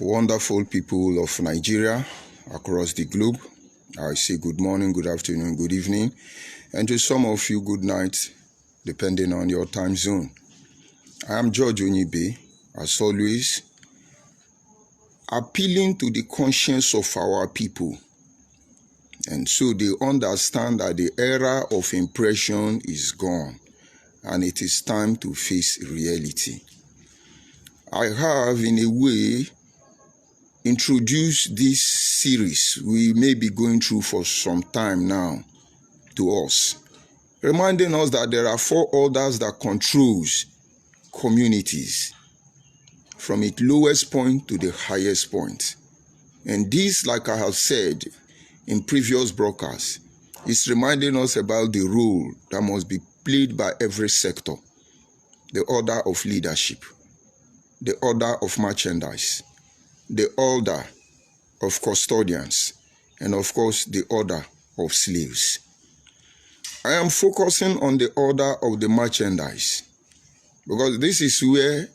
Wonderful people of Nigeria across the globe. I say good morning, good afternoon, good evening, and to some of you, good night, depending on your time zone. I am George Onyibe, as always, appealing to the conscience of our people, and so they understand that the era of impression is gone, and it is time to face reality. I have, in a way, introduced this series we may be going through for some time now to us, reminding us that there are four orders that controls communities, from its lowest point to the highest point. And this, like I have said in previous broadcasts, is reminding us about the role that must be played by every sector: the order of leadership, the order of merchandise, the order of custodians, and of course the order of slaves. I am focusing on the order of the merchandise because this is where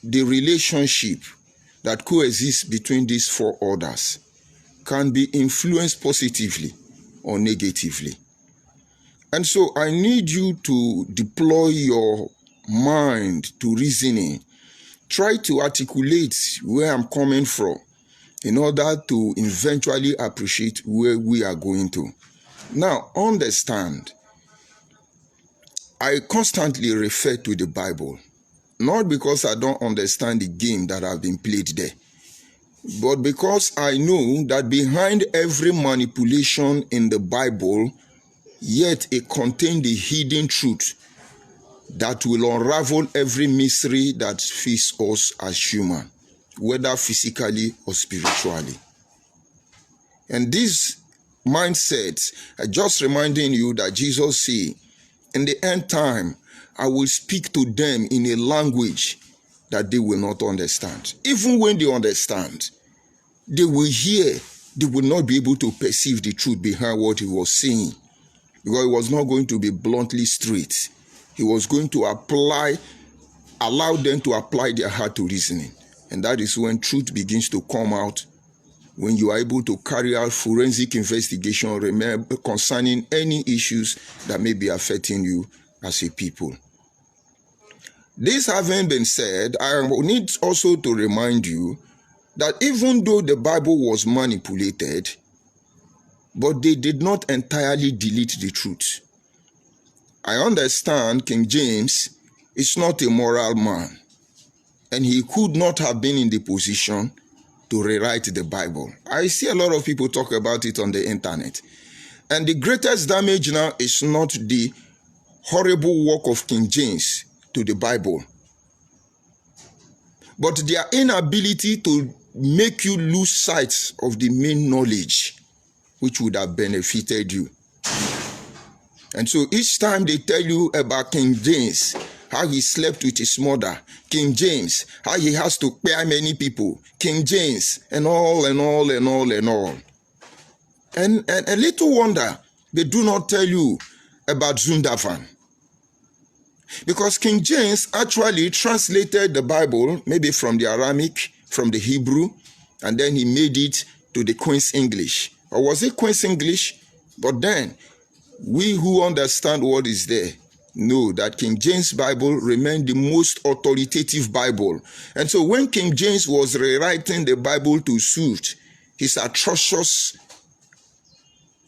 the relationship that coexists between these four orders can be influenced positively or negatively. And so I need you to deploy your mind to reasoning. Try to articulate where I'm coming from in order to eventually appreciate where we are going to. Now, understand, I constantly refer to the Bible, not because I don't understand the game that have been played there, but because I know that behind every manipulation in the Bible, yet it contains the hidden truth that will unravel every mystery that faces us as human, whether physically or spiritually. And this mindset, just reminding you that Jesus said, in the end time, I will speak to them in a language that they will not understand. Even when they understand, they will hear, they will not be able to perceive the truth behind what he was saying, because it was not going to be bluntly straight. He was going to allow them to apply their heart to reasoning. And that is when truth begins to come out, when you are able to carry out forensic investigation concerning any issues that may be affecting you as a people. This having been said, I need also to remind you that even though the Bible was manipulated, but they did not entirely delete the truth. I understand King James is not a moral man, and he could not have been in the position to rewrite the Bible. I see a lot of people talk about it on the internet. And the greatest damage now is not the horrible work of King James to the Bible, but their inability to make you lose sight of the main knowledge which would have benefited you. And so each time they tell you about King James, how he slept with his mother, King James, how he has to pay many people, King James, and all. And a little wonder, they do not tell you about Zondervan. Because King James actually translated the Bible, maybe from the Aramaic, from the Hebrew, and then he made it to the Queen's English. Or was it Queen's English? But then, we who understand what is there know that King James Bible remained the most authoritative Bible. And so when King James was rewriting the Bible to suit his atrocious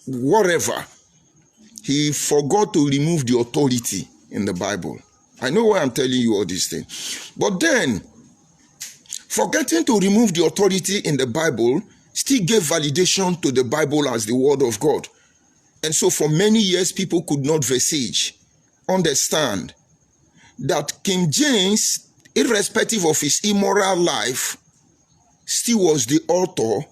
whatever, he forgot to remove the authority in the Bible. I know why I'm telling you all these things. But then, forgetting to remove the authority in the Bible still gave validation to the Bible as the word of God. And so for many years, people could not understand that King James, irrespective of his immoral life, still was the author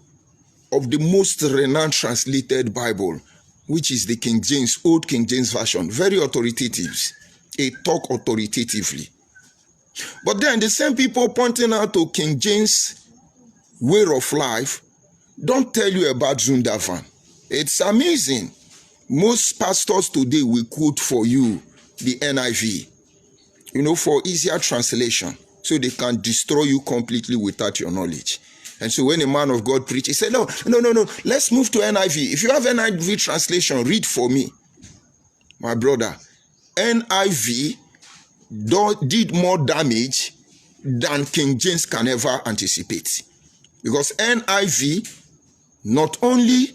of the most renowned translated Bible, which is the King James, Old King James Version. Very authoritative. It talk authoritatively. But then the same people pointing out to King James' way of life don't tell you about Zondervan. It's amazing. Most pastors today will quote for you the NIV, for easier translation. so they can destroy you completely without your knowledge. And so when a man of God preached, he said, no, let's move to NIV. If you have NIV translation, read for me. My brother, NIV did more damage than King James can ever anticipate. Because NIV not only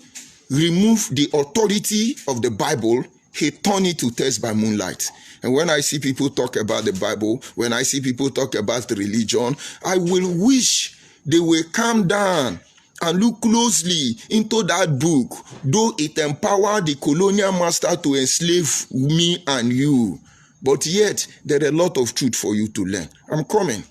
removed the authority of the Bible, he turned it to test by moonlight. And when I see people talk about the Bible, when I see people talk about the religion, I will wish they will calm down and look closely into that book, though it empowered the colonial master to enslave me and you. But yet, there are a lot of truth for you to learn. I'm coming.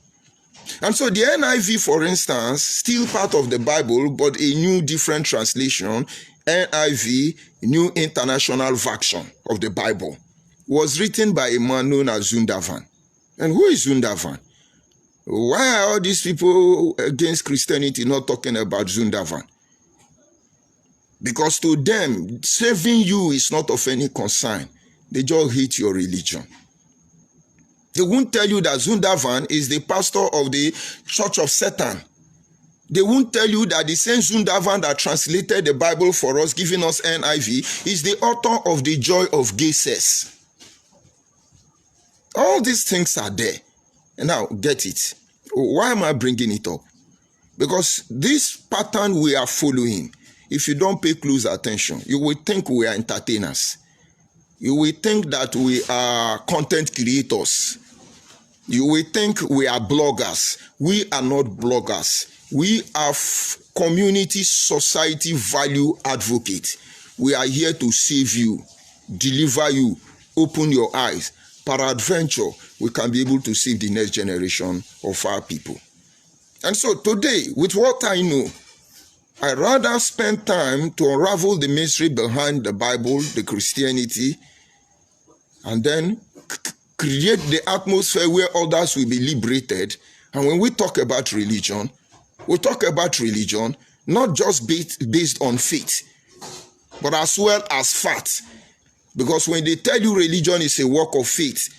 And so the NIV, for instance, still part of the Bible, but a new different translation, NIV, New International Version of the Bible, was written by a man known as Zondervan. And who is Zondervan? Why are all these people against Christianity not talking about Zondervan? Because to them, saving you is not of any concern. They just hate your religion. They won't tell you that Zondervan is the pastor of the Church of Satan. They won't tell you that the same Zondervan that translated the Bible for us, giving us NIV, is the author of the Joy of Gay Sex. All these things are there. And now, get it. Why am I bringing it up? Because this pattern we are following, if you don't pay close attention, you will think we are entertainers. You will think that we are content creators. You will think we are bloggers. We are not bloggers. We are community, society, value advocates. We are here to save you, deliver you, open your eyes. Peradventure, we can be able to save the next generation of our people. And so today, with what I know, I rather spend time to unravel the mystery behind the Bible, the Christianity, and then create the atmosphere where others will be liberated. And when we talk about religion, we talk about religion not just based on faith, but as well as fact. Because when they tell you religion is a work of faith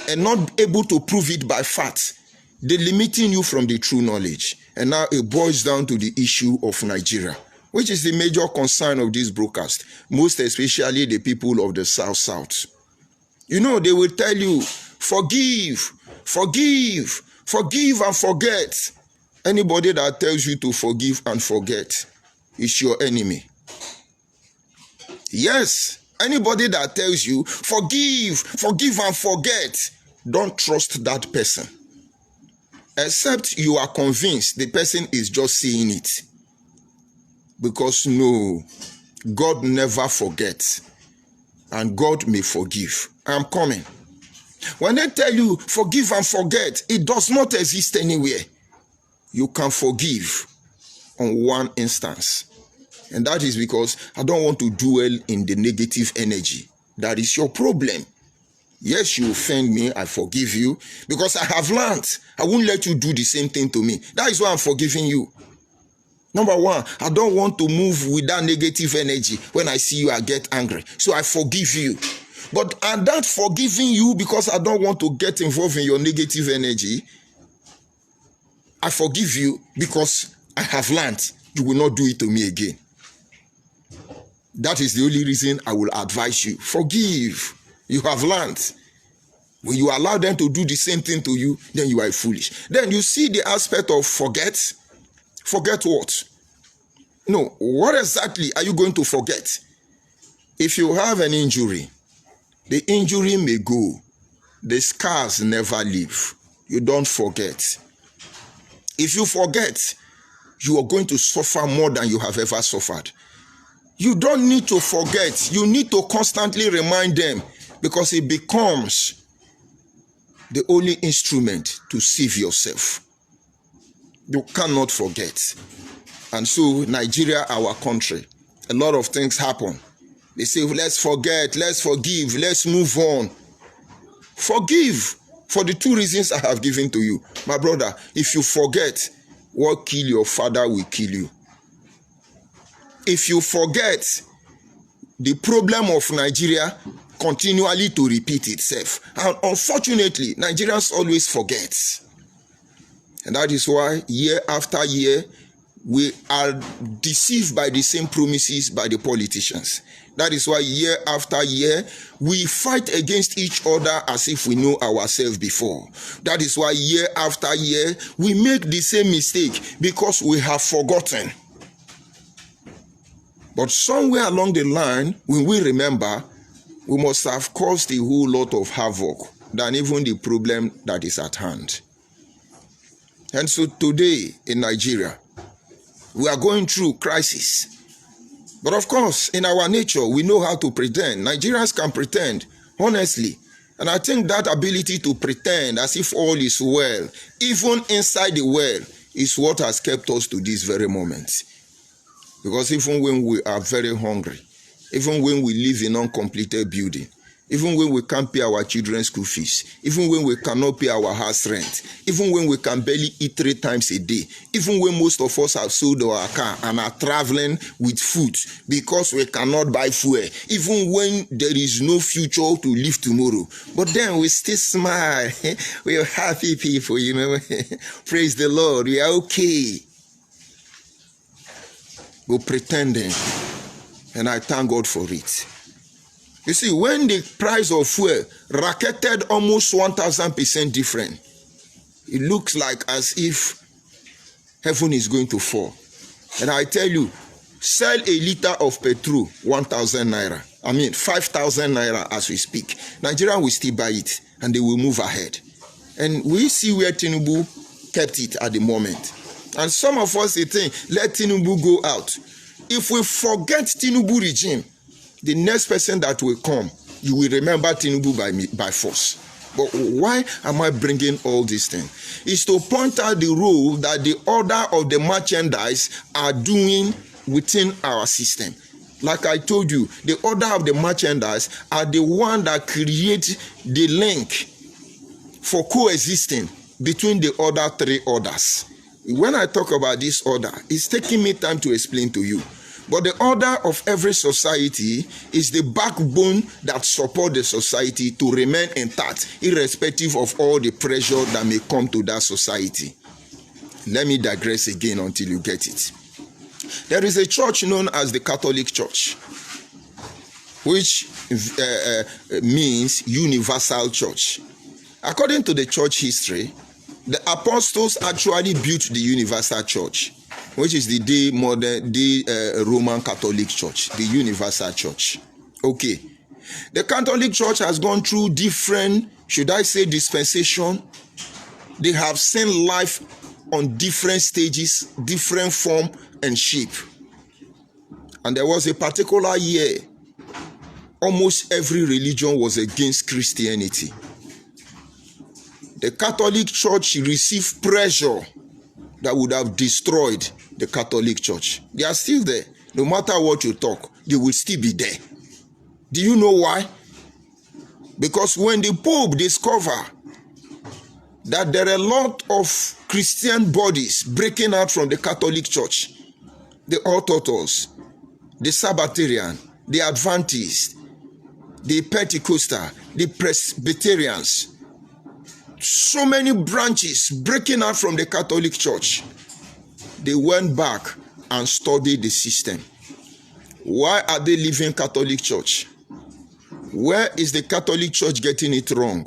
and not able to prove it by fact, they're limiting you from the true knowledge. And now it boils down to the issue of Nigeria, which is the major concern of this broadcast, most especially the people of the South. You know, they will tell you, forgive and forget. Anybody that tells you to forgive and forget is your enemy. Yes, anybody that tells you, forgive and forget, don't trust that person. Except you are convinced the person is just saying it. Because no, God never forgets. And God may forgive. I'm coming. When they tell you, forgive and forget, it does not exist anywhere. You can forgive on one instance. And that is because I don't want to dwell in the negative energy. That is your problem. Yes, you offend me, I forgive you. Because I have learned. I won't let you do the same thing to me. That is why I'm forgiving you. Number one, I don't want to move with that negative energy. When I see you, I get angry. So I forgive you. But I'm not forgiving you because I don't want to get involved in your negative energy. I forgive you because I have learned you will not do it to me again. That is the only reason I will advise you. Forgive. You have learned. When you allow them to do the same thing to you, then you are foolish. Then you see the aspect of forget. Forget what? No, what exactly are you going to forget? If you have an injury, the injury may go. The scars never leave. You don't forget. If you forget, you are going to suffer more than you have ever suffered. You don't need to forget. You need to constantly remind them because it becomes the only instrument to save yourself. You cannot forget. And so Nigeria, our country, a lot of things happen. They say, let's forget, let's forgive, let's move on. Forgive for the two reasons I have given to you. My brother, if you forget, what kill your father will kill you. If you forget, the problem of Nigeria continually to repeat itself. And unfortunately, Nigerians always forget. And that is why year after year, we are deceived by the same promises by the politicians. That is why year after year, we fight against each other as if we know ourselves before. That is why year after year, we make the same mistake because we have forgotten. But somewhere along the line, when we remember, we must have caused a whole lot of havoc than even the problem that is at hand. And so today in Nigeria, we are going through crisis. But of course, in our nature, we know how to pretend. Nigerians can pretend, honestly. And I think that ability to pretend as if all is well, even inside the well, is what has kept us to this very moment. Because even when we are very hungry, even when we live in uncompleted building, even when we can't pay our children's school fees, even when we cannot pay our house rent, even when we can barely eat 3 times a day, even when most of us have sold our car and are traveling with food because we cannot buy fuel, even when there is no future to live tomorrow, but then we still smile. We are happy people, you know. Praise the Lord, we are okay. We're pretending, and I thank God for it. You see, when the price of fuel rocketed almost 1,000% different, it looks like as if heaven is going to fall. And I tell you, sell a liter of petrol, 1,000 naira. I mean, 5,000 naira as we speak. Nigeria will still buy it, and they will move ahead. And we see where Tinubu kept it at the moment. And some of us say, let Tinubu go out. If we forget Tinubu regime, the next person that will come, you will remember Tinubu by force. But why am I bringing all these things? It's to point out the role that the order of the merchandise are doing within our system. Like I told you, the order of the merchandise are the one that create the link for coexisting between the other 3 orders. When I talk about this order, it's taking me time to explain to you. But the order of every society is the backbone that supports the society to remain intact, irrespective of all the pressure that may come to that society. Let me digress again until you get it. There is a church known as the Catholic Church, which means universal church. According to the church history, the apostles actually built the universal church, which is the Roman Catholic Church, the universal church. Okay. The Catholic Church has gone through different, should I say, dispensation. They have seen life on different stages, different form and shape. And there was a particular year, almost every religion was against Christianity. The Catholic Church received pressure that would have destroyed the Catholic Church. They are still there. No matter what you talk, they will still be there. Do you know why? Because when the Pope discovered that there are a lot of Christian bodies breaking out from the Catholic Church, the Orthodox, the Sabbatarian, the Adventist, the Pentecostal, the Presbyterians, so many branches breaking out from the Catholic Church, they went back and studied the system. Why are they leaving Catholic Church? Where is the Catholic Church getting it wrong?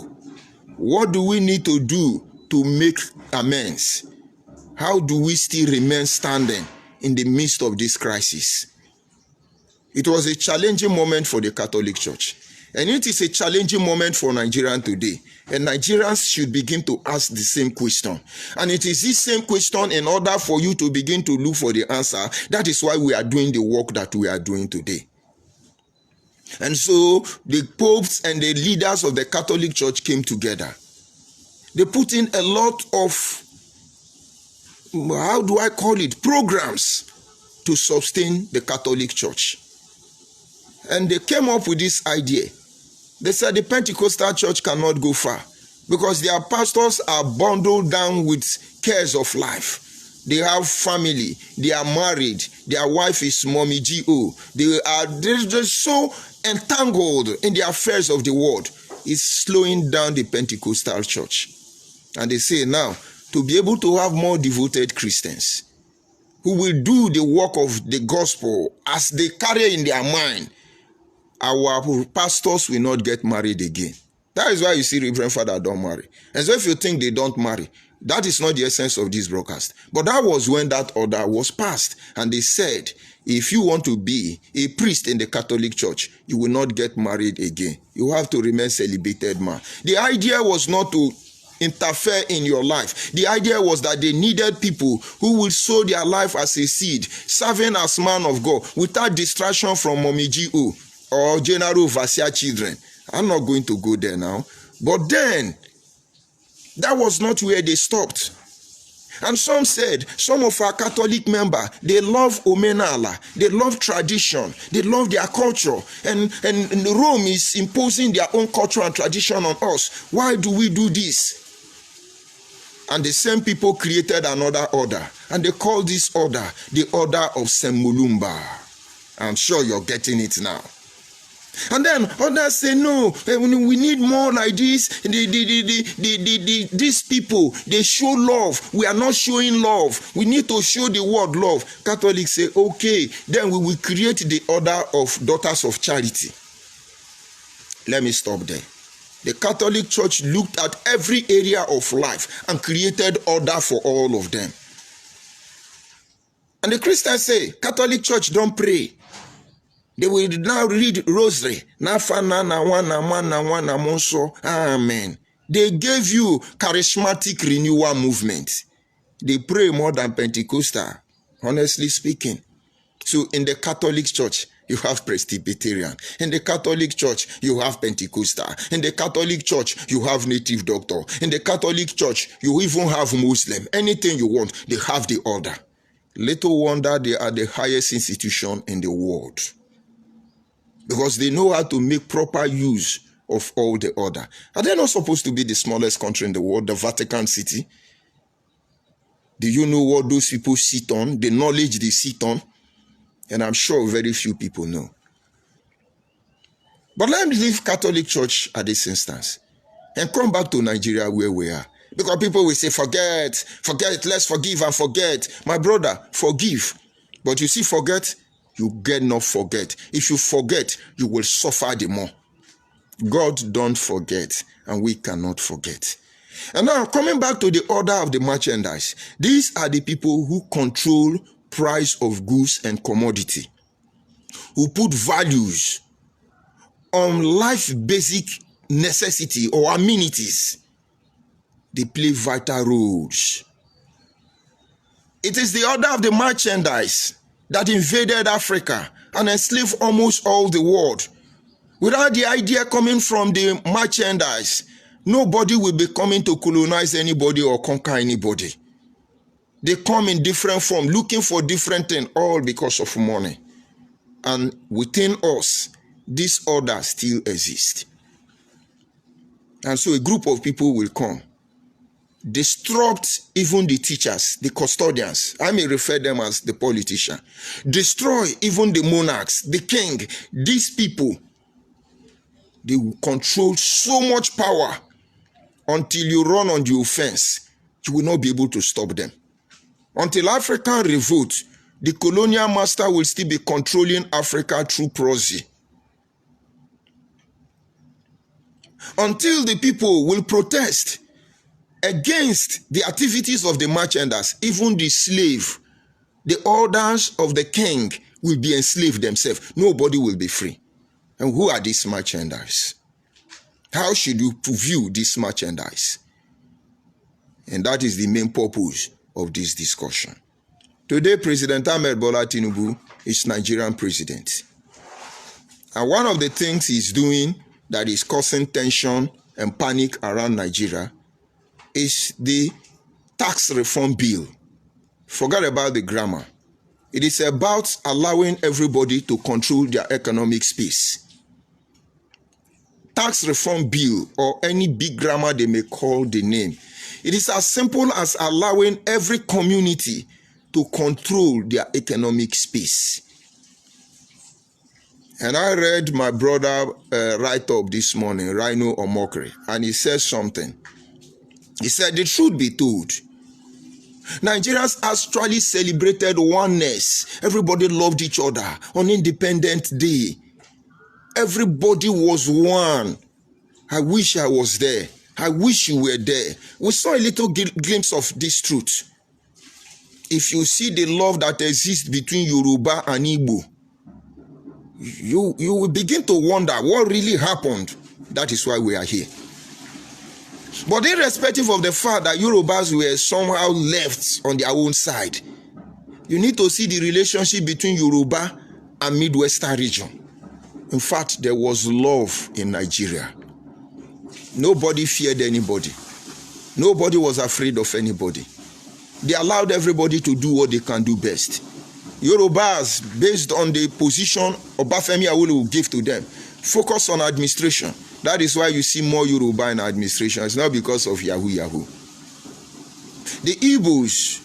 What do we need to do to make amends? How do we still remain standing in the midst of this crisis? It was a challenging moment for the Catholic Church. And it is a challenging moment for Nigerians today. And Nigerians should begin to ask the same question. And it is this same question, in order for you to begin to look for the answer, that is why we are doing the work that we are doing today. And so the popes and the leaders of the Catholic Church came together. They put in a lot of, how do I call it, programs to sustain the Catholic Church. And they came up with this idea. They said the Pentecostal church cannot go far because their pastors are bundled down with cares of life. They have family, they are married, their wife is mommy G.O. They're just so entangled in the affairs of the world. It's slowing down the Pentecostal church. And they say now, to be able to have more devoted Christians who will do the work of the gospel as they carry in their mind, our pastors will not get married again. That is why you see Reverend Father don't marry. And so if you think they don't marry, that is not the essence of this broadcast. But that was when that order was passed. And they said, if you want to be a priest in the Catholic Church, you will not get married again. You have to remain celibated man. The idea was not to interfere in your life. The idea was that they needed people who will sow their life as a seed, serving as man of God, without distraction from Mommy G.O. or General Overseer children. I'm not going to go there now. But then, that was not where they stopped. And some said, some of our Catholic members, they love Omenala, they love tradition, they love their culture. And Rome is imposing their own culture and tradition on us. Why do we do this? And the same people created another order. And they call this order the Order of St. Mulumba. I'm sure you're getting it now. And then others say, no, we need more like this. These people, they show love. We are not showing love. We need to show the word love. Catholics say, okay, then we will create the Order of Daughters of Charity. Let me stop there. The Catholic Church looked at every area of life and created order for all of them. And the Christians say, Catholic Church don't pray. They will now read rosary. Amen. They gave you charismatic renewal movement. They pray more than Pentecostal, honestly speaking. So in the Catholic Church, you have Presbyterian. In the Catholic Church, you have Pentecostal. In the Catholic Church, you have Native Doctor. In the Catholic Church, you even have Muslim. Anything you want, they have the order. Little wonder they are the highest institution in the world. Because they know how to make proper use of all the order. Are they not supposed to be the smallest country in the world, the Vatican City? Do you know what those people sit on? The knowledge they sit on? And I'm sure very few people know. But let me leave Catholic Church at this instance and come back to Nigeria where we are. Because people will say, forget, let's forgive and forget. My brother, forgive. But you see, forget, you get not forget. If you forget, you will suffer the more. God don't forget, and we cannot forget. And now, coming back to the order of the merchandise, these are the people who control price of goods and commodity, who put values on life basic necessity or amenities. They play vital roles. It is the order of the merchandise that invaded Africa and enslaved almost all the world. Without the idea coming from the merchandise, nobody will be coming to colonize anybody or conquer anybody. They come in different form, looking for different things, all because of money. And within us, this order still exists. And so a group of people will come, disrupt even the teachers, the custodians. I may refer them as the politician. Destroy even the monarchs, the king. These people, they will control so much power until you run on the offense. You will not be able to stop them. Until African revolt, the colonial master will still be controlling Africa through proxy. Until the people will protest against the activities of the merchandise, even the slave, the orders of the king will be enslaved themselves. Nobody will be free. And who are these merchandise? How should you view this merchandise? And that is the main purpose of this discussion. Today, President Ahmed Bola Tinubu is Nigerian president. And one of the things he's doing that is causing tension and panic around Nigeria is the tax reform bill. Forget about the grammar. It is about allowing everybody to control their economic space. Tax reform bill, or any big grammar they may call the name, it is as simple as allowing every community to control their economic space. And I read my brother write-up this morning, Rhino Omokri, and he says something. He said, the truth be told, Nigerians actually celebrated oneness. Everybody loved each other on Independence Day. Everybody was one. I wish I was there. I wish you were there. We saw a little glimpse of this truth. If you see the love that exists between Yoruba and Igbo, you will begin to wonder what really happened. That is why we are here. But irrespective of the fact that Yorubas were somehow left on their own side, you need to see the relationship between Yoruba and Midwestern region. In fact, there was love in Nigeria. Nobody feared anybody. Nobody was afraid of anybody. They allowed everybody to do what they can do best. Yorubas, based on the position Obafemi Awolowo gave to them, focus on administration. That is why you see more Yoruba in administration. It's not because of Yahoo. The Igbos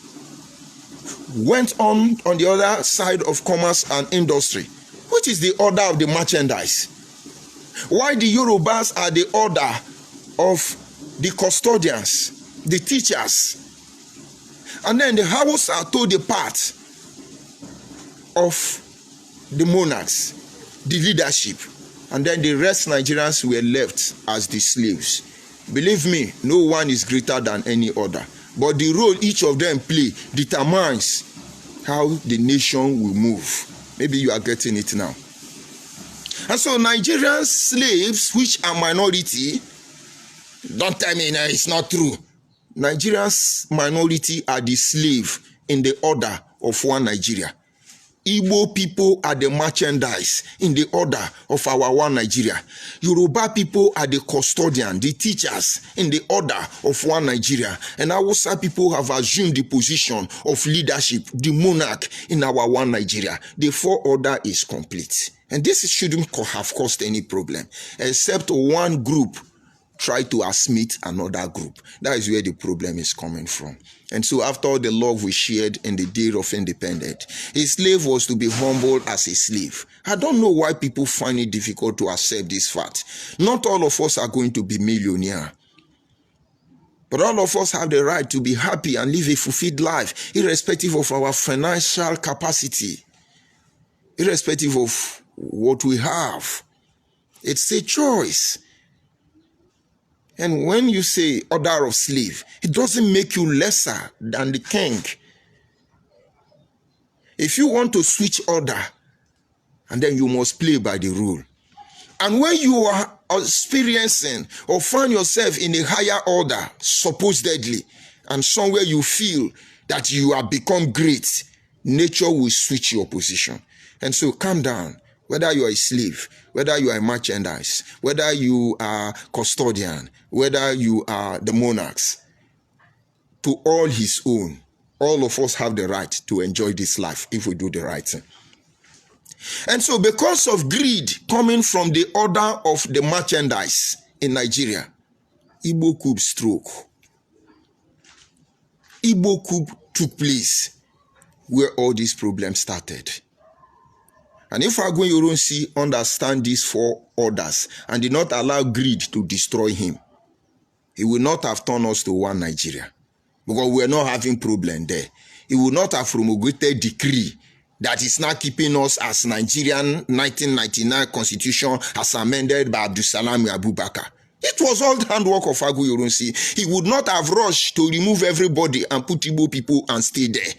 went on the other side of commerce and industry, which is the order of the merchandise. Why the Yorubas are the order of the custodians, the teachers, and then the Hausa are told the part of the monarchs, the leadership, and then the rest Nigerians were left as the slaves. Believe me, no one is greater than any other, but the role each of them play determines how the nation will move. Maybe you are getting it now. And so Nigerian slaves, which are minority, don't tell me it's not true. Nigerians minority are the slave in the order of one Nigeria. Igbo people are the merchandise in the order of our one Nigeria. Yoruba people are the custodian, the teachers in the order of one Nigeria. And Hausa people have assumed the position of leadership, the monarch in our one Nigeria. The four order is complete. And this shouldn't have caused any problem, except one group try to assimilate another group. That is where the problem is coming from. And so after all the love we shared in the day of independence, a slave was to be humbled as a slave. I don't know why people find it difficult to accept this fact. Not all of us are going to be millionaires. But all of us have the right to be happy and live a fulfilled life, irrespective of our financial capacity, irrespective of what we have. It's a choice. And when you say order of slave, it doesn't make you lesser than the king. If you want to switch order, and then you must play by the rule. And when you are experiencing or find yourself in a higher order, supposedly, and somewhere you feel that you have become great, nature will switch your position. And so calm down. Whether you are a slave, whether you are a merchandise, whether you are custodian, whether you are the monarchs, to all his own, all of us have the right to enjoy this life if we do the right thing. And so because of greed coming from the order of the merchandise in Nigeria, Igbo coup stroke. Igbo coup took place where all these problems started. And if Aguen Ironsi understand these four orders and did not allow greed to destroy him, he will not have turned us to one Nigeria. Because we are not having problem there. He will not have promulgated decree that is now keeping us as Nigerian 1999 constitution as amended by Abdulsalam Abubakar. It was all the handwork of Aguen Ironsi. He would not have rushed to remove everybody and put Igbo people and stay there.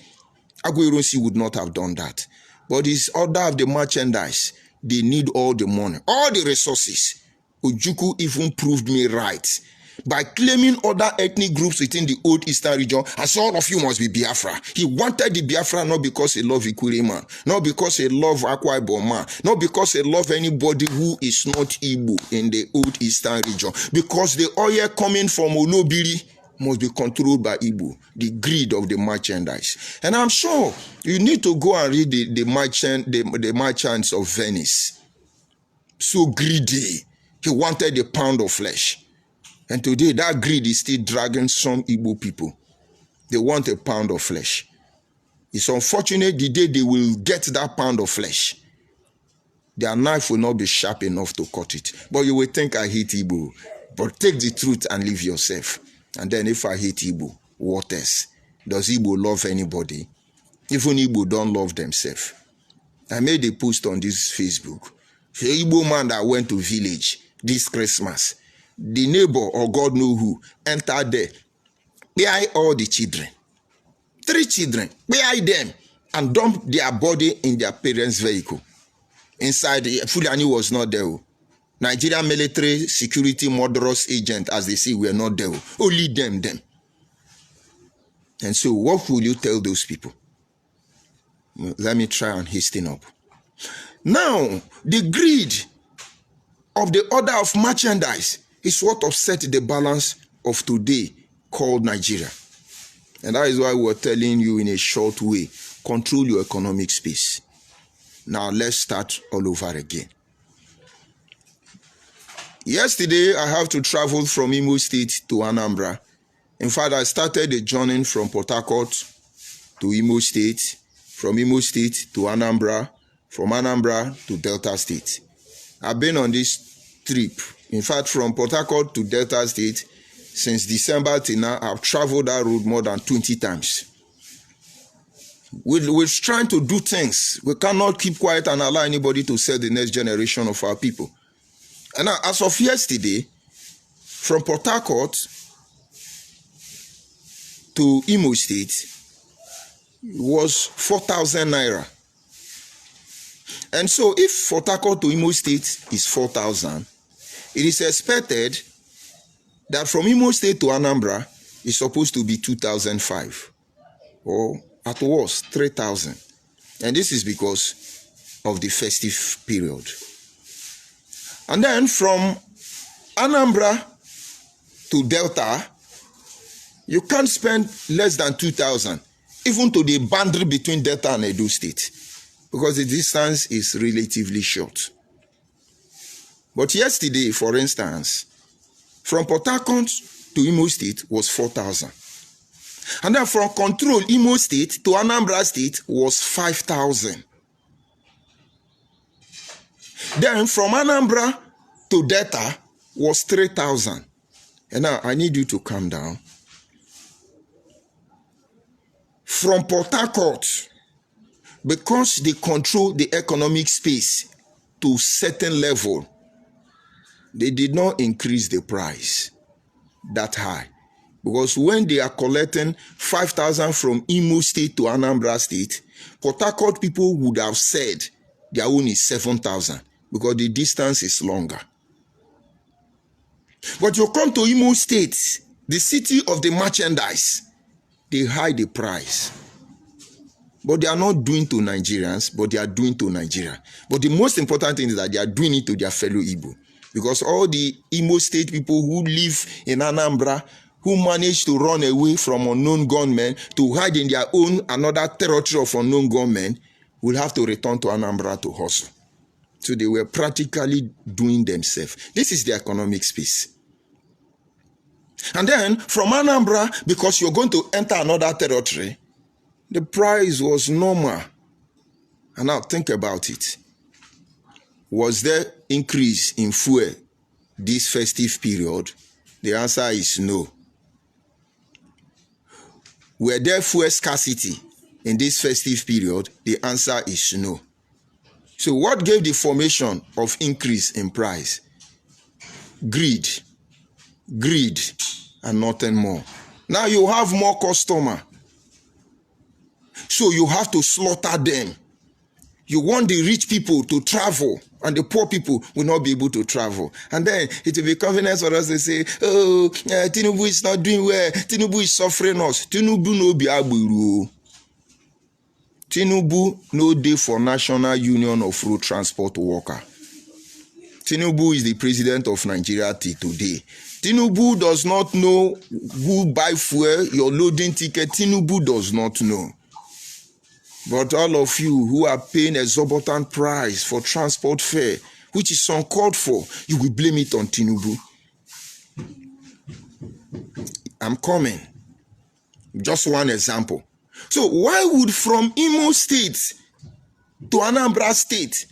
Aguen Ironsi would not have done that. But his order of the merchandise, they need all the money, all the resources. Ojukwu even proved me right by claiming other ethnic groups within the old eastern region, and so all of you must be Biafra. He wanted the Biafra not because he loved Ikure man, not because he loved Akwa Ibom man, not because he loved anybody who is not Igbo in the old eastern region, because the oil coming from Olobiri must be controlled by Igbo, the greed of the merchandise. And I'm sure you need to go and read the merchants of Venice. So greedy. He wanted a pound of flesh. And today that greed is still dragging some Igbo people. They want a pound of flesh. It's unfortunate the day they will get that pound of flesh, their knife will not be sharp enough to cut it. But you will think I hate Igbo. But take the truth and live yourself. And then if I hate Igbo, what else? does Igbo love anybody? Even Igbo don't love themselves. I made a post on this Facebook. The Igbo man that went to village this Christmas, the neighbor or God know who entered there, behind all the children. 3 children, behind them, and dumped their body in their parents' vehicle. Inside, Fulani was not there. Nigerian military security murderous agent, as they say, were not there. Only them. And so, what will you tell those people? Let me try and hasten up. Now, the greed of the order of merchandise is what upset the balance of today called Nigeria. And that is why we're telling you in a short way, control your economic space. Now, let's start all over again. Yesterday, I have to travel from Imo State to Anambra. In fact, I started a journey from Port Harcourt to Imo State, from Imo State to Anambra, from Anambra to Delta State. I've been on this trip. In fact, from Port Harcourt to Delta State, since December till now, I've traveled that road more than 20 times. We're trying to do things. We cannot keep quiet and allow anybody to sell the next generation of our people. And now, as of yesterday, from Port Harcourt to Imo State was 4,000 naira. And so if Port Harcourt to Imo State is 4,000, it is expected that from Imo State to Anambra is supposed to be 2,005, or at worst 3,000. And this is because of the festive period. And then from Anambra to Delta, you can't spend less than 2,000, even to the boundary between Delta and Edo State, because the distance is relatively short. But yesterday, for instance, from Port Harcourt to Imo State was 4,000. And then from Control Imo State to Anambra State was 5,000. Then from Anambra to Delta was 3,000. And now I need you to calm down. From Port Harcourt, because they control the economic space to a certain level, they did not increase the price that high. Because when they are collecting 5,000 from Imo State to Anambra State, Port Harcourt people would have said their own is 7,000 because the distance is longer. But you come to Imo State, the city of the merchandise, they hide the price. But they are not doing to Nigerians, but they are doing to Nigeria. But the most important thing is that they are doing it to their fellow Igbo. Because all the Imo State people who live in Anambra, who managed to run away from unknown gunmen to hide in their own another territory of unknown gunmen, will have to return to Anambra to hustle. So they were practically doing themselves. This is the economic space. And then from Anambra, because you're going to enter another territory, the price was normal. And now think about it. Was there increase in fuel this festive period? The answer is no. Were there fuel scarcity in this festive period? The answer is no. So what gave the formation of increase in price? Greed. Greed and nothing more. Now you have more customer. So you have to slaughter them. You want the rich people to travel and the poor people will not be able to travel. And then it will be convenient for us to say, oh, Tinubu is not doing well. Tinubu is suffering us. Tinubu no be agburu. Tinubu no dey for National Union of Road Transport Worker. Tinubu is the president of Nigeria till today. Tinubu does not know who buy fuel, your loading ticket. Tinubu does not know. But all of you who are paying exorbitant price for transport fare, which is uncalled for, you will blame it on Tinubu. I'm coming. Just one example. So why would from Imo State to Anambra State,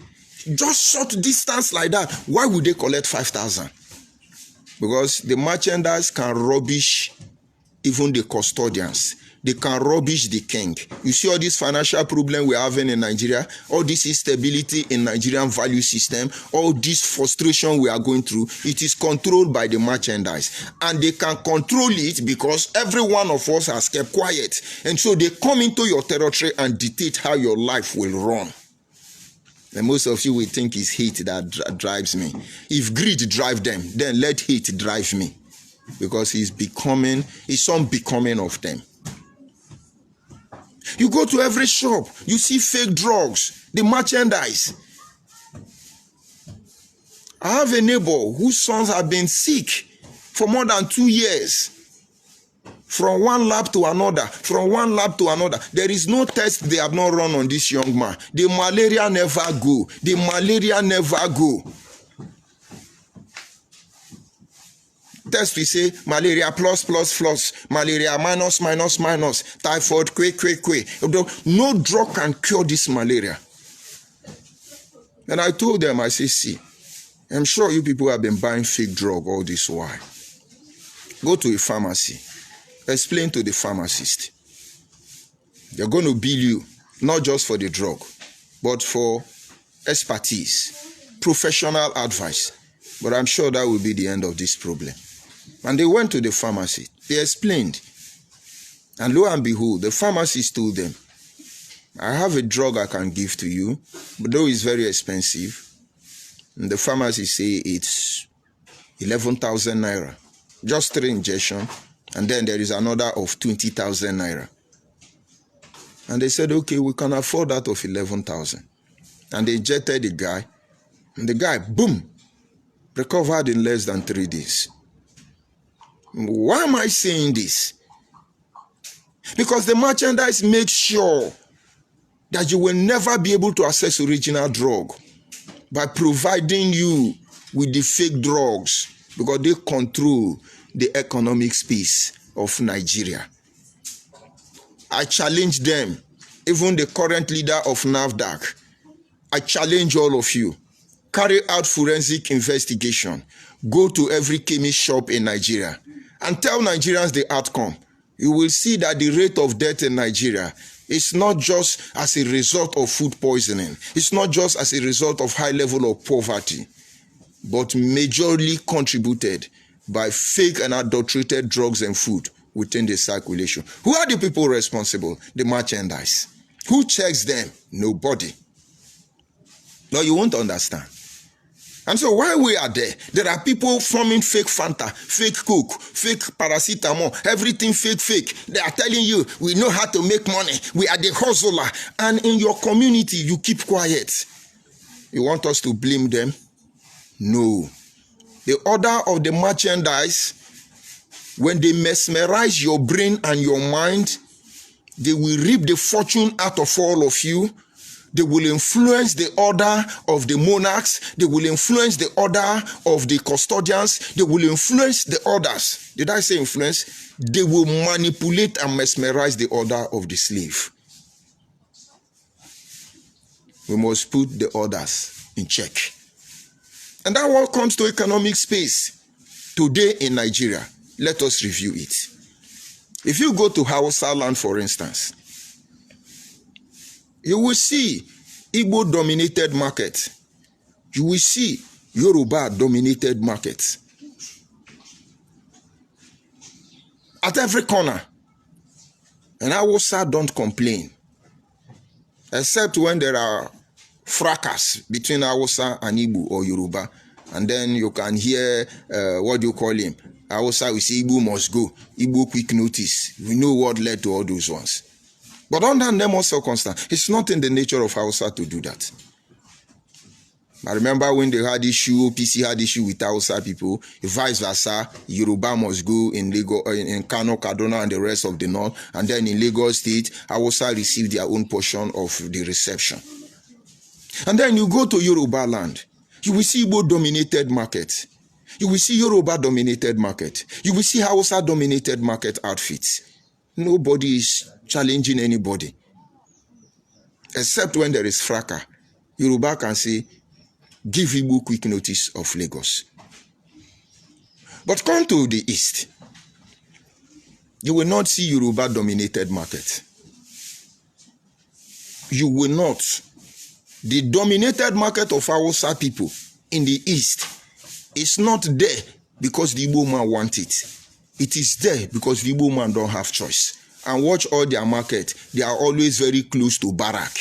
just short distance like that, why would they collect 5,000? Because the merchandise can rubbish even the custodians. they can rubbish the king. You see all this financial problem we're having in Nigeria, all this instability in Nigerian value system, all this frustration we are going through, it is controlled by the merchandise. And they can control it because every one of us has kept quiet. And so they come into your territory and dictate how your life will run. And most of you will think it's hate that drives me. If greed drives them, then let hate drive me. Because it's unbecoming of them. You go to every shop, you see fake drugs, the merchandise. I have a neighbor whose sons have been sick for more than 2 years. From one lab to another, from one lab to another. There is no test they have not run on this young man. The malaria never go. The malaria never go. Test we say malaria plus, malaria minus, typhoid, quick. No drug can cure this malaria. And I told them, I say, see, I'm sure you people have been buying fake drug all this while. Go to a pharmacy. Explain to the pharmacist. They're going to bill you, not just for the drug, but for expertise, professional advice. But I'm sure that will be the end of this problem. And they went to the pharmacy. They explained. And lo and behold, the pharmacist told them, I have a drug I can give to you, but though it's very expensive. And the pharmacist say it's 11,000 naira. Just 3 injections. And then there is another of 20,000 naira. And they said, okay, we can afford that of 11,000. And they injected the guy. And the guy, boom, recovered in less than 3 days. Why am I saying this? Because the merchandise makes sure that you will never be able to access original drug by providing you with the fake drugs, because they control the economic space of Nigeria. I challenge them, even the current leader of NAFDAC. I challenge all of you. Carry out forensic investigation. Go to every chemist shop in Nigeria and tell Nigerians the outcome. You will see that the rate of death in Nigeria is not just as a result of food poisoning. It's not just as a result of high level of poverty, but majorly contributed by fake and adulterated drugs and food within the circulation. Who are the people responsible? The merchandise. Who checks them? Nobody. No, you won't understand. And so while we are there are people forming fake Fanta, fake Coke, fake paracetamol, everything fake. They are telling you, we know how to make money. We are the hustler. And in your community, you keep quiet. You want us to blame them? No. The order of the merchandise, when they mesmerize your brain and your mind, they will reap the fortune out of all of you. They will influence the order of the monarchs. They will influence the order of the custodians. They will influence the orders. Did I say influence? They will manipulate and mesmerize the order of the slave. We must put the orders in check. And that what comes to economic space today in Nigeria. Let us review it. If you go to Hausa land, for instance, you will see Igbo dominated market. You will see Yoruba dominated markets. At every corner. And Hausa don't complain. Except when there are fracas between Hausa and Igbo or Yoruba. And then you can hear, what do you call him? Hausa will say Igbo must go. Igbo quick notice. We know what led to all those ones. But under normal circumstances, it's not in the nature of Hausa to do that. I remember when they had issue, PC had issue with Hausa people, vice versa, Yoruba must go in Lagos, in Kano, Kaduna, and the rest of the north. And then in Lagos State, Hausa received their own portion of the reception. And then you go to Yoruba land, you will see Igbo dominated market. You will see Yoruba dominated market. You will see Hausa dominated market outfits. Nobody is challenging anybody. Except when there is fracas. Yoruba can say, give Igbo quick notice of Lagos. But come to the east. You will not see Yoruba dominated market. You will not. The dominated market of Hausa people in the east is not there because the Igbo man want it. It is there because the Igbo man don't have choice. And watch all their market. They are always very close to Barak.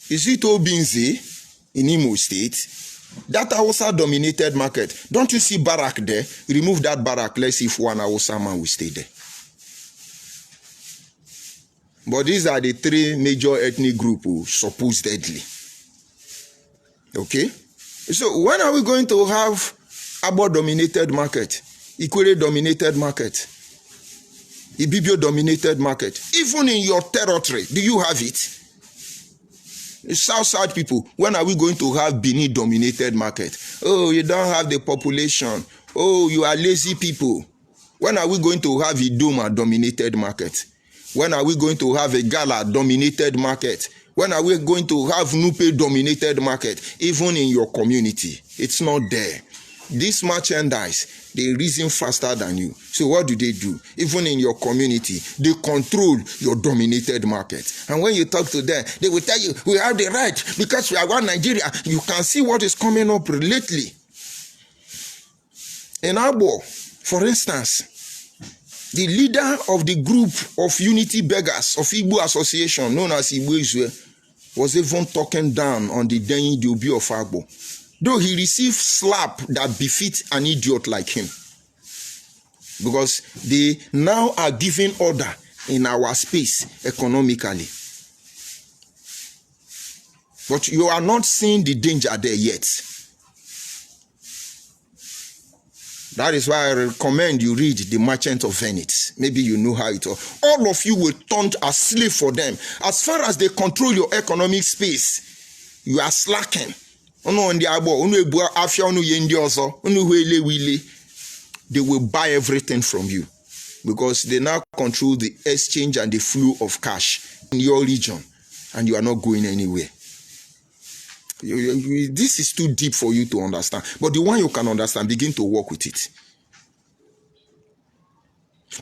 Is it Obinze in Imo State? That Hausa dominated market. Don't you see Barak there? Remove that Barak. Let's see if one Hausa man will stay there. But these are the three major ethnic groups, supposedly. Okay? So when are we going to have Abo-dominated market? Ikwere-dominated market? Ibibio-dominated market? Even in your territory, do you have it? South people, when are we going to have Benin-dominated market? Oh, you don't have the population. Oh, you are lazy people. When are we going to have Idoma-dominated market? When are we going to have a Gala-dominated market? When are we going to have Nupe-dominated market? Even in your community, it's not there. This merchandise, they reason faster than you. So what do? Even in your community, they control your dominated market. And when you talk to them, they will tell you, we have the right because we are one Nigeria. You can see what is coming up lately. In Abo, for instance, the leader of the group of unity beggars of Igbo Association, known as Igbo Izwe, was even talking down on the Denyi Diobi of Agbo, though he received slap that befits an idiot like him. Because they now are giving order in our space economically. But you are not seeing the danger there yet. That is why I recommend you read The Merchant of Venice. Maybe you know how it works. All of you will turn as slave for them. As far as they control your economic space, you are slacking. They will buy everything from you because they now control the exchange and the flow of cash in your region, and you are not going anywhere. This is too deep for you to understand, but the one you can understand, begin to work with it.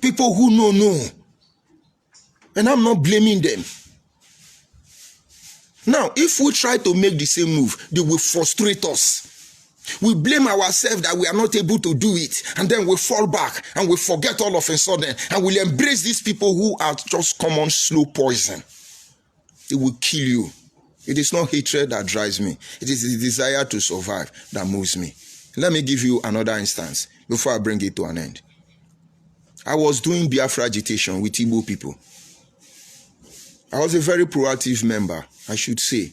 People who know, and I'm not blaming them. Now, if we try to make the same move, they will frustrate us. We blame ourselves that we are not able to do it, and then we fall back and we forget all of a sudden, and we'll embrace these people who are just common slow poison. It will kill you. It is not hatred that drives me. It is the desire to survive that moves me. Let me give you another instance before I bring it to an end. I was doing Biafra agitation with Igbo people. I was a very proactive member, I should say.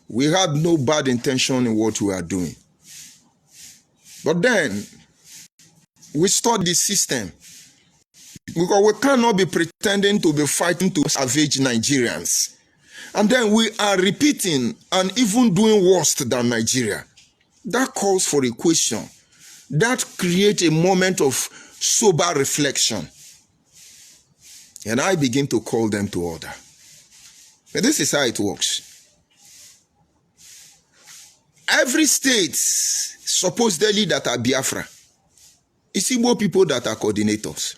We had no bad intention in what we are doing. But then, we studied the system. Because we cannot be pretending to be fighting to savage Nigerians. And then we are repeating and even doing worse than Nigeria. That calls for a question. That creates a moment of sober reflection. And I begin to call them to order. And this is how it works. Every state, supposedly that are Biafra, it's Igbo people that are coordinators.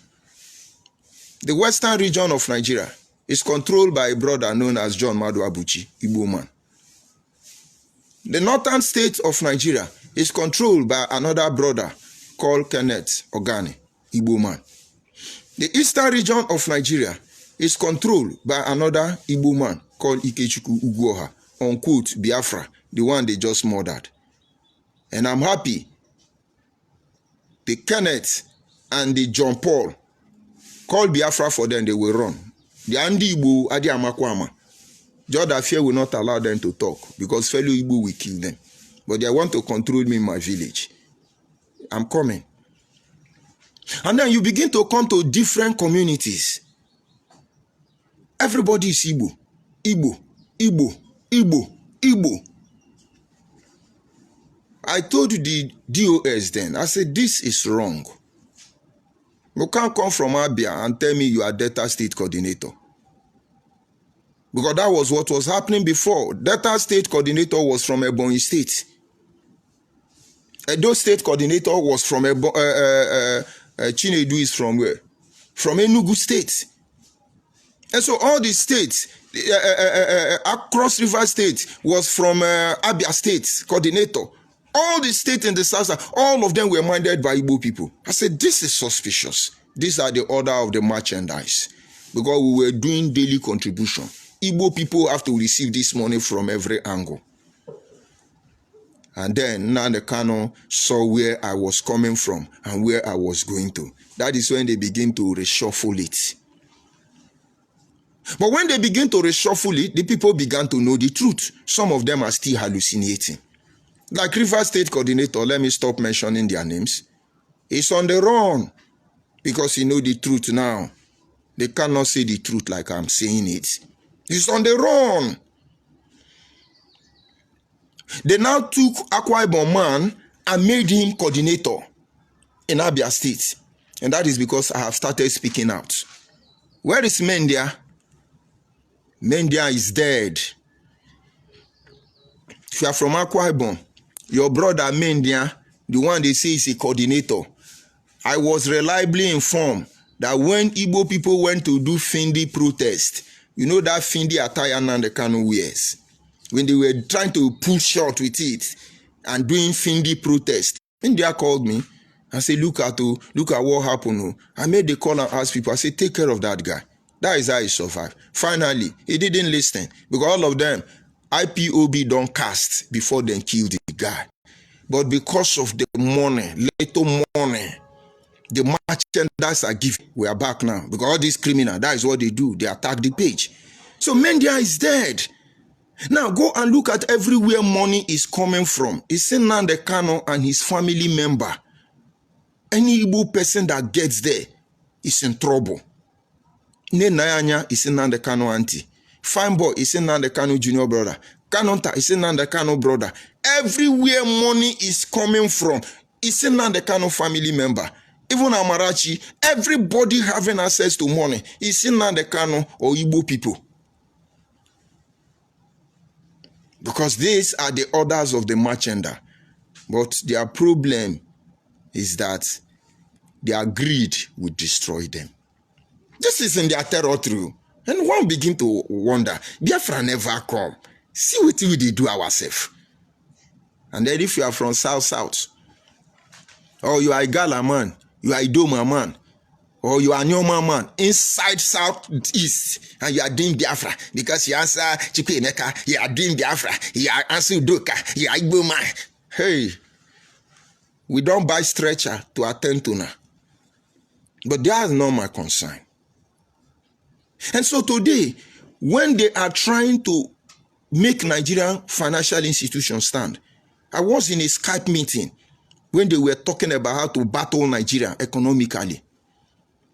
The western region of Nigeria is controlled by a brother known as John Madu Abuchi, Igbo man. The northern state of Nigeria is controlled by another brother called Kenneth Ogani, Igbo man. The eastern region of Nigeria is controlled by another Igbo man called Ikechukwu Uguoha, unquote Biafra, the one they just murdered. And I'm happy the Kenneth and the John Paul called Biafra for them, they will run. The Andi Igbo, Adi Amakwama, Jordan Fear will not allow them to talk because fellow Igbo will kill them. But they want to control me in my village. I'm coming. And then you begin to come to different communities. Everybody is Igbo. Igbo, Igbo, Igbo, Igbo. I told the DOS then, I said, this is wrong. You can't come from Abia and tell me you are Delta State Coordinator. Because that was what was happening before. Delta State Coordinator was from Ebonyi State. Edo State Coordinator was from Chinedu is from where? From Enugu State. And so all the states, across River State was from Abia State, coordinator. All the states in the south, all of them were minded by Igbo people. I said, this is suspicious. These are the order of the merchandise. Because we were doing daily contribution. Igbo people have to receive this money from every angle. And then Nnamdi Kanu saw where I was coming from and where I was going to. That is when they begin to reshuffle it. But when they begin to reshuffle it, the people began to know the truth. Some of them are still hallucinating. Like River State coordinator, let me stop mentioning their names. He's on the run because he knows the truth now. They cannot say the truth like I'm saying it. He's on the run. They now took Akwa Ibom man and made him coordinator in Abia State. And that is because I have started speaking out. Where is Mendia? Mendia is dead. If you are from Akwa Ibom, your brother Mendia, the one they say is a coordinator, I was reliably informed that when Igbo people went to do Findi protest, you know that Findi attire Nnamdi Kanu wears, when they were trying to pull short with it and doing Findi protest, India called me and said, look at what happened. I made the call and asked people, I said, take care of that guy. That is how he survived. Finally, he didn't listen because all of them, IPOB don't cast before they kill the guy. But because of the money, little money, the merchandise are given, we are back now. Because all these criminals, that is what they do. They attack the page. So Mendia is dead. Now go and look at everywhere money is coming from. It's Nnamdi Kanu and his family member. Any Igbo person that gets there is in trouble. Ne Nayanya is Nnamdi Kanu auntie. Fine boy is Nnamdi Kanu junior brother. Kanonta is Nnamdi Kanu brother. Everywhere money is coming from, it's Nnamdi Kanu family member. Even Amarachi, everybody having access to money is Nnamdi Kanu or Igbo people. Because these are the orders of the merchandise. But their problem is that their greed will destroy them. This is in their territory. And one begin to wonder, Biafra never come. See what we do ourselves. And then if you are from South, or you are a Gala man, you are a Idoma man, or you are a Nyoma man, inside Southeast, and you are doing Biafra, because you answer Chikweneka, you are doing Biafra, you are answering Udoka, you are Igbo man. Hey, we don't buy stretcher to attend to now. But that is not my concern. And so today, when they are trying to make Nigerian financial institutions stand, I was in a Skype meeting when they were talking about how to battle Nigeria economically.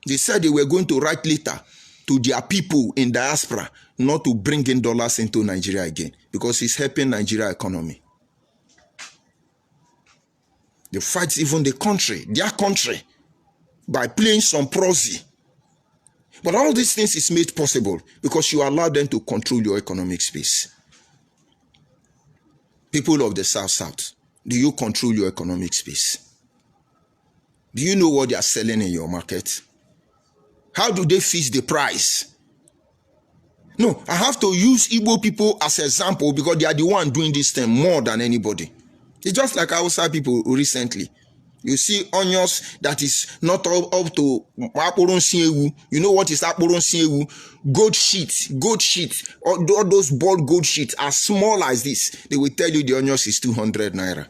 They said they were going to write letter to their people in diaspora not to bring in dollars into Nigeria again because it's helping Nigeria economy. They fight even the country, their country, by playing some prosy. But all these things is made possible because you allow them to control your economic space. People of the South, do you control your economic space? Do you know what they are selling in your market? How do they fix the price? No, I have to use Igbo people as an example because they are the one doing this thing more than anybody. It's just like Hausa people recently. You see onions that is not up to Aporon Siewu. You know what is Aporon Siewu? Gold sheet. All those boiled gold sheets are small as this. They will tell you the onions is 200 naira.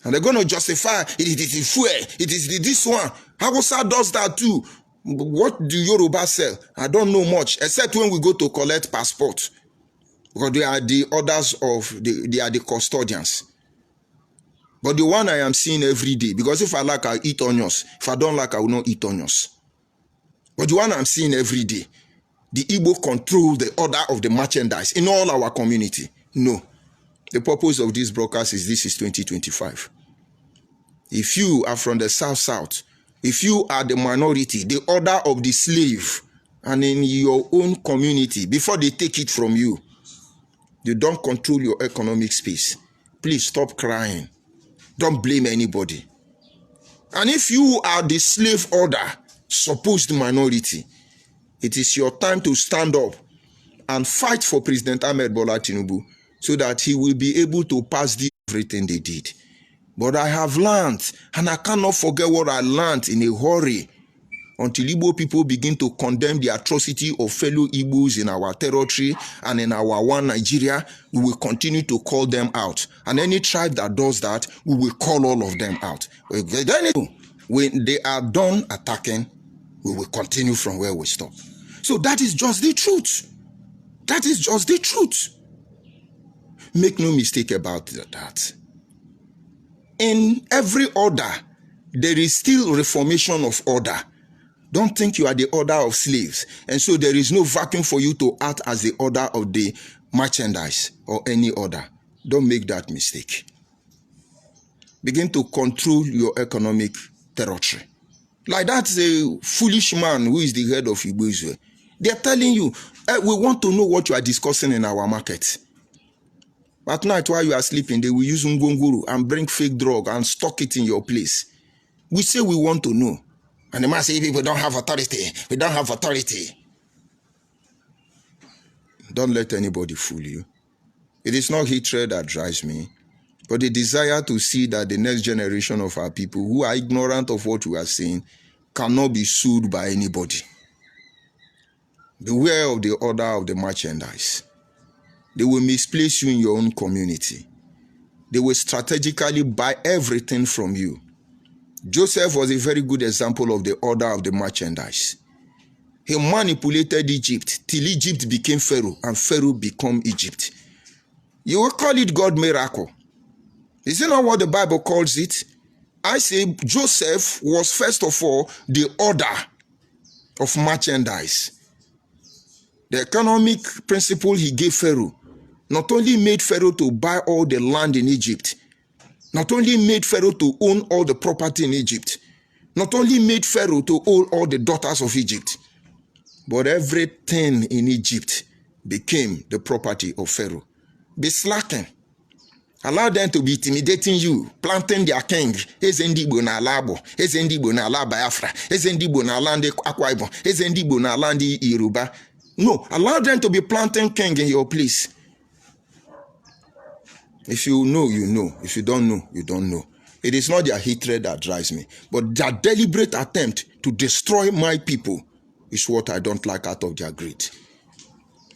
And they're going to justify it is fuel. It is this one. Hausa does that too. What do Yoruba sell? I don't know much, except when we go to collect passport. Because they are the orders of, they are the custodians. But the one I am seeing every day, because if I like, I'll eat onions. If I don't like, I will not eat onions. But the one I'm seeing every day, the Igbo control the order of the merchandise in all our community. No. The purpose of this broadcast is this is 2025. If you are from the South, if you are the minority, the order of the slave, and in your own community, before they take it from you, you don't control your economic space. Please stop crying. Don't blame anybody. And if you are the slave order, supposed minority, it is your time to stand up and fight for President Ahmed Bola Tinubu so that he will be able to pass everything they did. But I have learned, and I cannot forget what I learned in a hurry, until Igbo people begin to condemn the atrocity of fellow Igbos in our territory and in our one Nigeria. We will continue to call them out. And any tribe that does that, we will call all of them out. When they are done attacking, we will continue from where we stop. So that is just the truth. That is just the truth. Make no mistake about that. In every order, there is still reformation of order. Don't think you are the order of slaves. And so there is no vacuum for you to act as the order of the merchandise or any order. Don't make that mistake. Begin to control your economic territory. Like that's a foolish man who is the head of Igbo Israel. They are telling you, we want to know what you are discussing in our market. At night while you are sleeping, they will use ngonguru and bring fake drug and stock it in your place. We say we want to know. And the man say, people don't have authority. We don't have authority. Don't let anybody fool you. It is not hatred that drives me, but the desire to see that the next generation of our people who are ignorant of what we are saying cannot be sued by anybody. Beware of the order of the merchandise. They will misplace you in your own community. They will strategically buy everything from you. Joseph was a very good example of the order of the merchandise. He manipulated Egypt till Egypt became Pharaoh and Pharaoh became Egypt. You will call it God miracle. Is it not what the Bible calls it? I say Joseph was first of all the order of merchandise. The economic principle he gave Pharaoh not only made Pharaoh to buy all the land in Egypt, not only made Pharaoh to own all the property in Egypt, not only made Pharaoh to own all the daughters of Egypt, but everything in Egypt became the property of Pharaoh. Be slacking. Allow them to be intimidating you, planting their king. Ezendibo na Alabo, Ezendibo na Ala Biafra, Ezendibo na Alandi Akwa Ibom, Ezendibo na Alandi Yoruba. No, allow them to be planting king in your place. If you know, you know. If you don't know, you don't know. It is not their hatred that drives me, but their deliberate attempt to destroy my people is what I don't like out of their greed.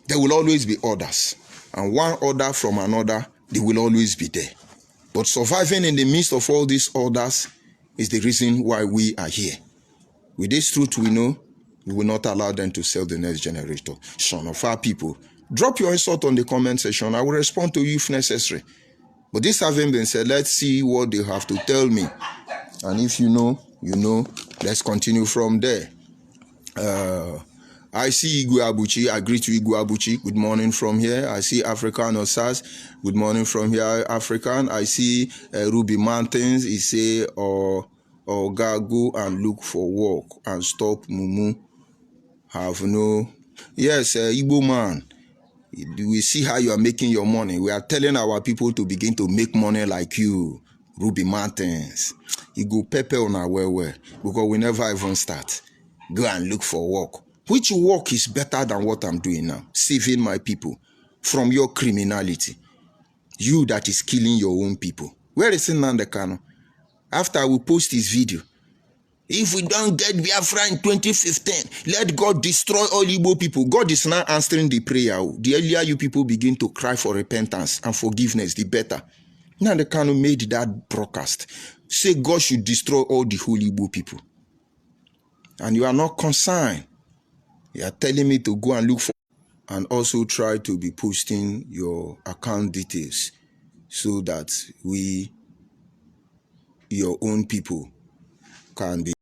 There will always be orders, and one order from another, they will always be there. But surviving in the midst of all these orders is the reason why we are here. With this truth we know, we will not allow them to sell the next generation of our people. Drop your insult on the comment section. I will respond to you if necessary. But this having been said, let's see what they have to tell me. And if you know, you know. Let's continue from there. I see Igwe Abuchi. I greet you, Igwe Abuchi. Good morning from here. I see African Osas. Good morning from here, African. I see Ruby Mountains. He say, go and look for work and stop mumu. Have no. Yes, Igbo man. We see how you are making your money. We are telling our people to begin to make money like you, Ruby Mountains. You go pepper on our well, because we never even start. Go and look for work. Which work is better than what I'm doing now? Saving my people from your criminality. You that is killing your own people. Where is Nnamdi Kanu? After we post this video, if we don't get Biafra in 2015, let God destroy all Igbo people. God is now answering the prayer. The earlier you people begin to cry for repentance and forgiveness, the better. Nnamdi Kanu made that broadcast. Say God should destroy all the whole Igbo people. And you are not concerned. You are telling me to go and look for, and also try to be posting your account details so that we, your own people, can be